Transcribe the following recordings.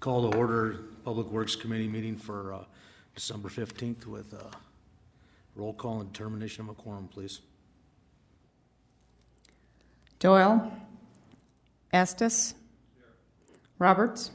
Call to order Public Works Committee meeting for December 15th with roll call and determination of a quorum, please. Doyle. Estes. Roberts.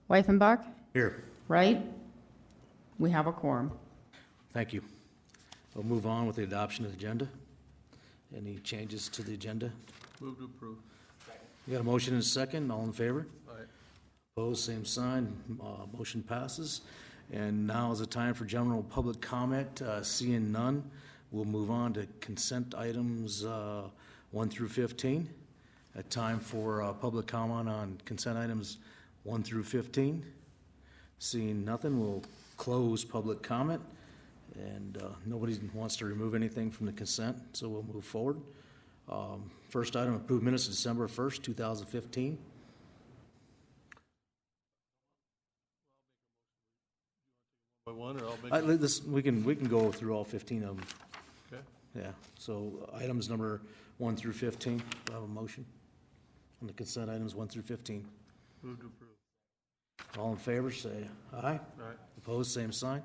Weifenbach. Here. Wright. We have a quorum. Thank you. We'll move on with the adoption of the agenda. Any changes to the agenda? Move to approve. You got a motion and a second. All in favor? Aye. Opposed, same sign. Motion passes. And now is the time for general public comment. Seeing none, we'll move on to consent items 1 through 15. A time for public comment on consent items 1 through 15. Seeing nothing, we'll close public comment. And nobody wants to remove anything from the consent, so we'll move forward. First item, approved minutes of December 1st, 2015. By one, or I'll make. We can go through all 15 of them. Okay. Yeah, so items number 1 through 15, do I have a motion on the consent items 1 through 15? Move to approve. All in favor, say aye. Aye. Opposed, same sign.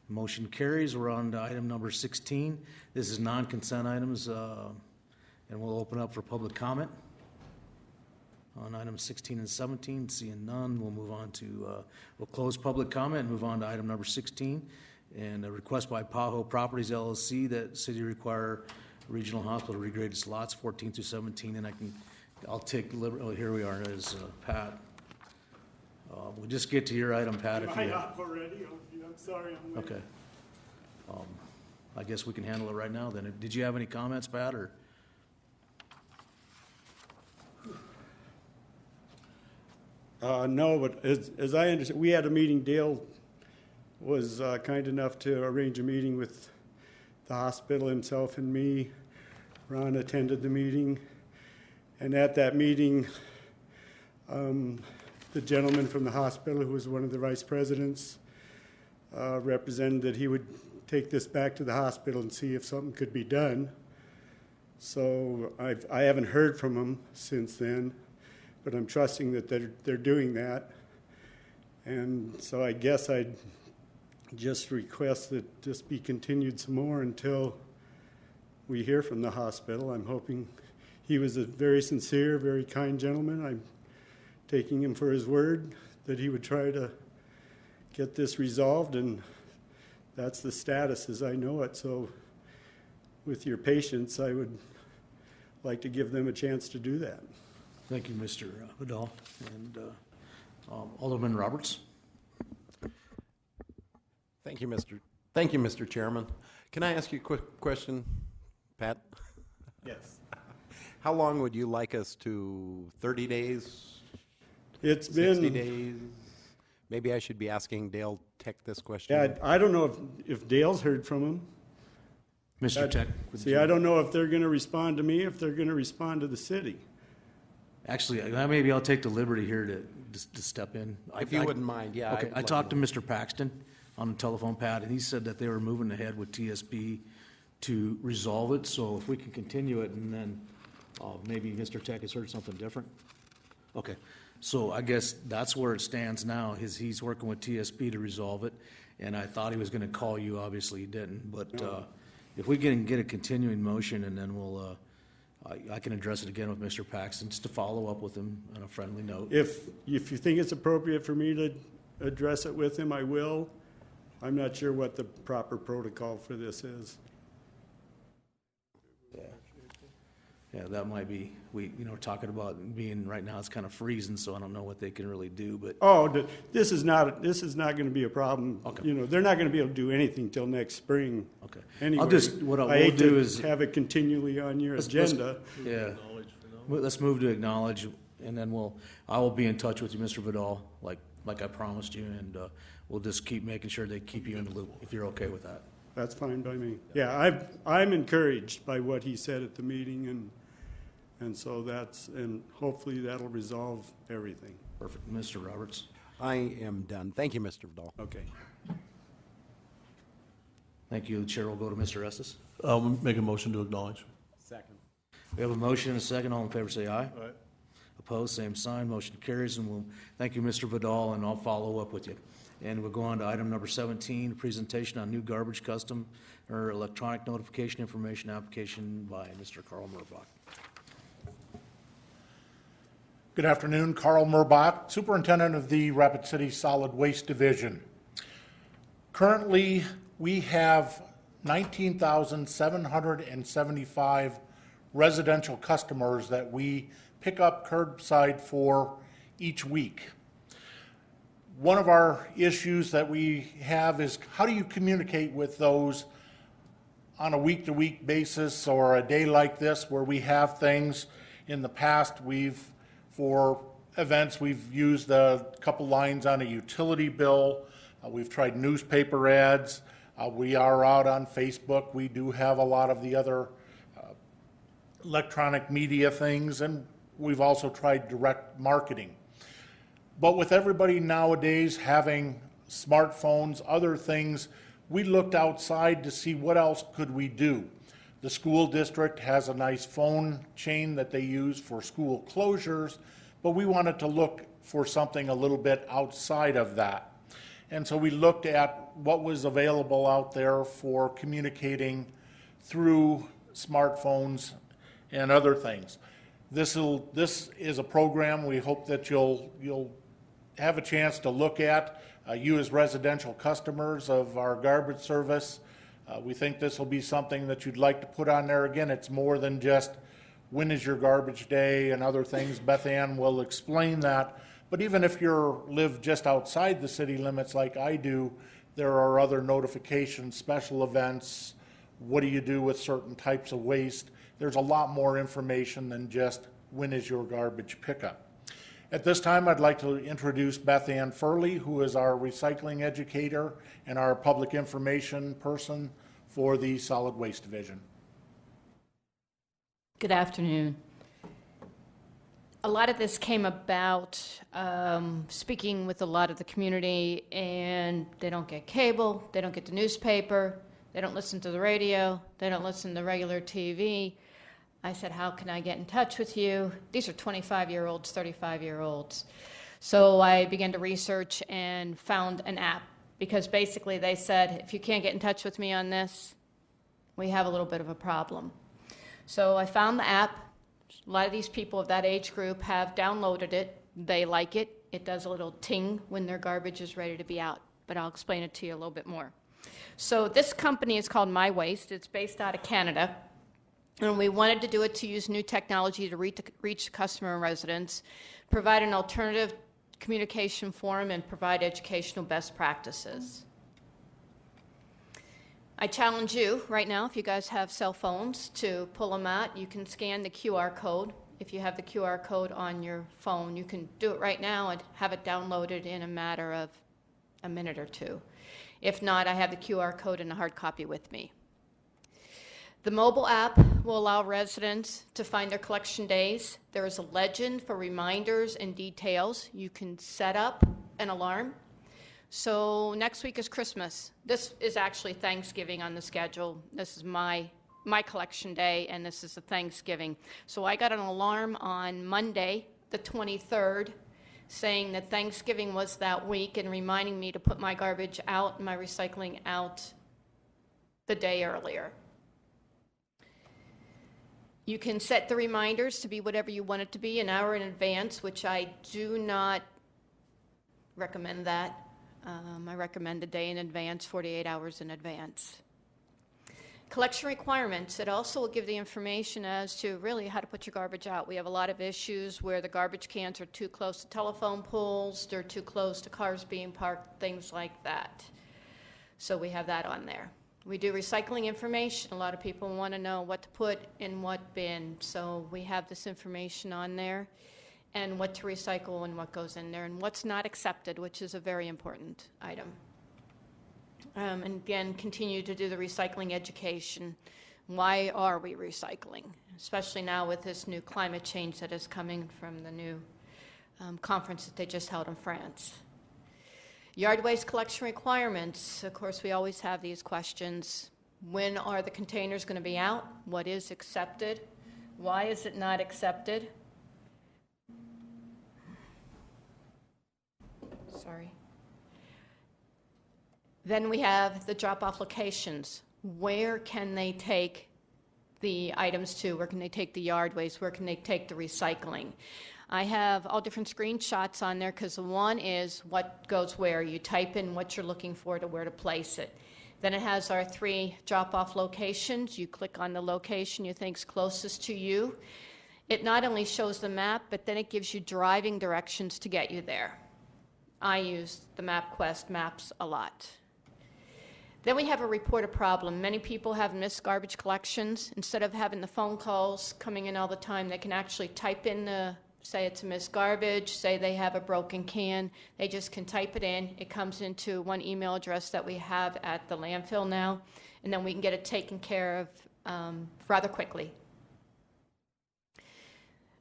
Motion carries. We're on to item number 16. This is non-consent items, and we'll open up for public comment on items 16 and 17. Seeing none, we'll move on to, we'll close public comment and move on to item number 16. And a request by Paho Properties LLC that city require regional hospital to regrade its lots 14 through 17. And I'll take, here we are, as Pat. We'll just get to your item, Pat. If you up already? I'm sorry. I'm late. Okay. I guess we can handle it right now then. Did you have any comments, Pat, or? No, but as I understand, we had a meeting. Dale was kind enough to arrange a meeting with the hospital, himself and me. Ron attended the meeting. And at that meeting, the gentleman from the hospital, who was one of the vice presidents, represented that he would take this back to the hospital and see if something could be done. So I haven't heard from him since then, but I'm trusting that they're doing that. And so I guess I'd just request that this be continued some more until we hear from the hospital. I'm hoping he was a very sincere, very kind gentleman. I'm taking him for his word that he would try to get this resolved, and that's the status as I know it. So with your patience, I would like to give them a chance to do that. Thank you, Mr. Vidal. And Alderman Roberts. Thank you, Mr. Chairman. Can I ask you a quick question, Pat? Yes. How long would you like us to, 30 days? It's 60 been, days? Maybe I should be asking Dale Tech this question. yeah, I don't know if Dale's heard from him. Mr. Tech. See, I don't know if they're going to respond to me, if they're going to respond to the city. Actually, maybe I'll take the liberty here to step in. If you wouldn't mind, yeah. Okay, I talked to Mr. Paxton on the telephone, Pat, and he said that they were moving ahead with TSP to resolve it. So if we can continue it, and then maybe Mr. Tech has heard something different. Okay, so I guess that's where it stands now. He's working with TSP to resolve it, and I thought he was going to call you. Obviously, he didn't. But if we can get a continuing motion, and then we'll. I can address it again with Mr. Paxton, just to follow up with him on a friendly note. If you think it's appropriate for me to address it with him, I will. I'm not sure what the proper protocol for this is. Yeah, that might be, we're talking about being, right now it's kind of freezing, so I don't know what they can really do, but. Oh, this is not going to be a problem. Okay. They're not going to be able to do anything till next spring. Okay. Anyway, What I we'll hate do to is. have it continually on your let's- agenda. Yeah. Let's move to acknowledge, and then I will be in touch with you, Mr. Vidal, like I promised you, and we'll just keep making sure they keep you in the loop, if you're okay with that. That's fine by me. Yeah, I'm encouraged by what he said at the meeting, and so and hopefully that'll resolve everything. Perfect. Mr. Roberts. I am done. Thank you, Mr. Vidal. Okay. Thank you. The chair will go to Mr. Estes. I'll make a motion to acknowledge. Second. We have a motion and a second. All in favor say aye. Aye. Opposed, same sign. Motion carries, and we'll, thank you, Mr. Vidal, and I'll follow up with you. And we'll go on to item number 17, presentation on new garbage custom or electronic notification information application by Mr. Carl Murbach. Good afternoon, Carl Murbach, Superintendent of the Rapid City Solid Waste Division. Currently, we have 19,775 residential customers that we pick up curbside for each week. One of our issues that we have is how do you communicate with those on a week-to-week basis or a day like this where we have things. In the past, for events, we've used a couple lines on a utility bill. We've tried newspaper ads. We are out on Facebook. We do have a lot of the other electronic media things, and we've also tried direct marketing. But with everybody nowadays having smartphones, other things, we looked outside to see what else could we do. The school district has a nice phone chain that they use for school closures, but we wanted to look for something a little bit outside of that. And so we looked at what was available out there for communicating through smartphones and other things. This is a program we hope that you'll have a chance to look at. You as residential customers of our garbage service, we think this will be something that you'd like to put on there. Again, it's more than just when is your garbage day and other things. Beth Ann will explain that. But even if you live just outside the city limits like I do, there are other notifications, special events. What do you do with certain types of waste? There's a lot more information than just when is your garbage pickup. At this time, I'd like to introduce Beth Ann Furley, who is our recycling educator and our public information person for the Solid Waste Division. Good afternoon. A lot of this came about speaking with a lot of the community, and they don't get cable, they don't get the newspaper, they don't listen to the radio, they don't listen to regular TV. I said, how can I get in touch with you? These are 25-year-olds, 35-year-olds. So I began to research and found an app, because basically they said, if you can't get in touch with me on this, we have a little bit of a problem. So I found the app. A lot of these people of that age group have downloaded it. They like it. It does a little ting when their garbage is ready to be out, but I'll explain it to you a little bit more. So this company is called My Waste. It's based out of Canada. And we wanted to do it to use new technology to reach customer and residents, provide an alternative communication forum, and provide educational best practices. I challenge you right now, if you guys have cell phones, to pull them out. You can scan the QR code. If you have the QR code on your phone, you can do it right now and have it downloaded in a matter of a minute or two. If not, I have the QR code and a hard copy with me. The mobile app will allow residents to find their collection days. There is a legend for reminders and details. You can set up an alarm. So next week is Christmas. This is actually Thanksgiving on the schedule. This is my collection day, and this is the Thanksgiving. So I got an alarm on Monday, the 23rd, saying that Thanksgiving was that week and reminding me to put my garbage out and my recycling out the day earlier. You can set the reminders to be whatever you want it to be, an hour in advance, which I do not recommend that. I recommend a day in advance, 48 hours in advance. Collection requirements. It also will give the information as to really how to put your garbage out. We have a lot of issues where the garbage cans are too close to telephone poles, they're too close to cars being parked, things like that. So we have that on there. We do recycling information. A lot of people want to know what to put in what bin, so we have this information on there, and what to recycle and what goes in there, and what's not accepted, which is a very important item. And again, continue to do the recycling education. Why are we recycling? Especially now with this new climate change that is coming from the new conference that they just held in France. Yard waste collection requirements. Of course, we always have these questions. When are the containers going to be out? What is accepted? Why is it not accepted? Then we have the drop-off locations. Where can they take the items to? Where can they take the yard waste? Where can they take the recycling? I have all different screenshots on there because one is what goes where. You type in what you're looking for to where to place it. Then it has our 3 drop-off locations. You click on the location you think's closest to you. It not only shows the map, but then it gives you driving directions to get you there. I use the MapQuest maps a lot. Then we have a report a problem. Many people have missed garbage collections. Instead of having the phone calls coming in all the time, they can actually type in say it's missed garbage, say they have a broken can. They just can type it in. It comes into one email address that we have at the landfill now, and then we can get it taken care of rather quickly.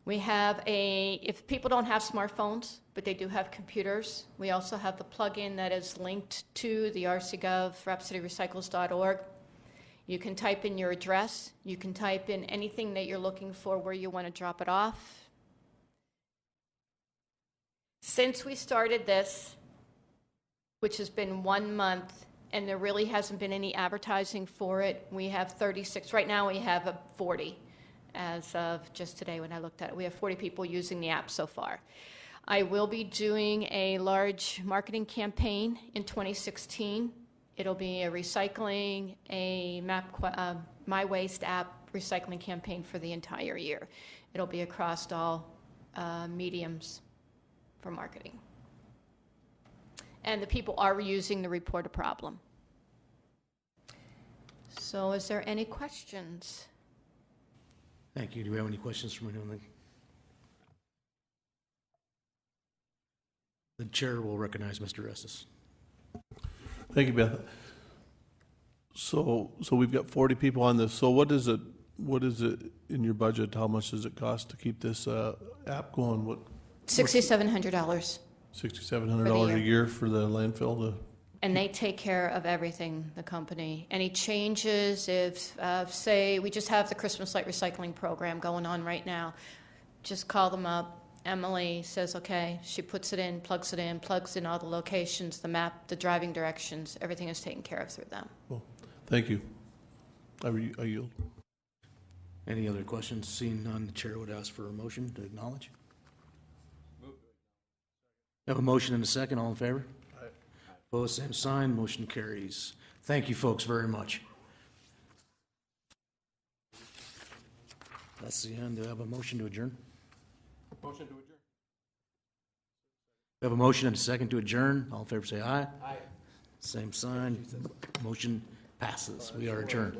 We have if people don't have smartphones, but they do have computers, we also have the plugin that is linked to the RCGov, RapcityRecycles.org. You can type in your address. You can type in anything that you're looking for where you want to drop it off. Since we started this, which has been 1 month, and there really hasn't been any advertising for it, we have 36. Right now we have 40. As of just today when I looked at it. We have 40 people using the app so far. I will be doing a large marketing campaign in 2016. It'll be a recycling, My Waste app recycling campaign for the entire year. It'll be across all mediums for marketing. And the people are using the report a problem. So is there any questions? Thank you. Do we have any questions from anyone? The chair will recognize Mr. Estes. Thank you, Beth. So we've got 40 people on this. So what is it in your budget? How much does it cost to keep this app going? $6,700. $6,700 a year for the landfill? And they take care of everything, the company. Any changes, if, say, we just have the Christmas light recycling program going on right now, just call them up. Emily says, okay, she puts it in, plugs in all the locations, the map, the driving directions, everything is taken care of through them. Well, thank you. I yield. Any other questions? Seeing none, the chair would ask for a motion to acknowledge. Have a motion and a second. All in favor? Opposed, same sign. Motion carries. Thank you, folks, very much. That's the end. Do I have a motion to adjourn? Motion to adjourn. We have a motion and a second to adjourn. All in favor, say aye. Aye. Same sign. Motion passes. We are adjourned.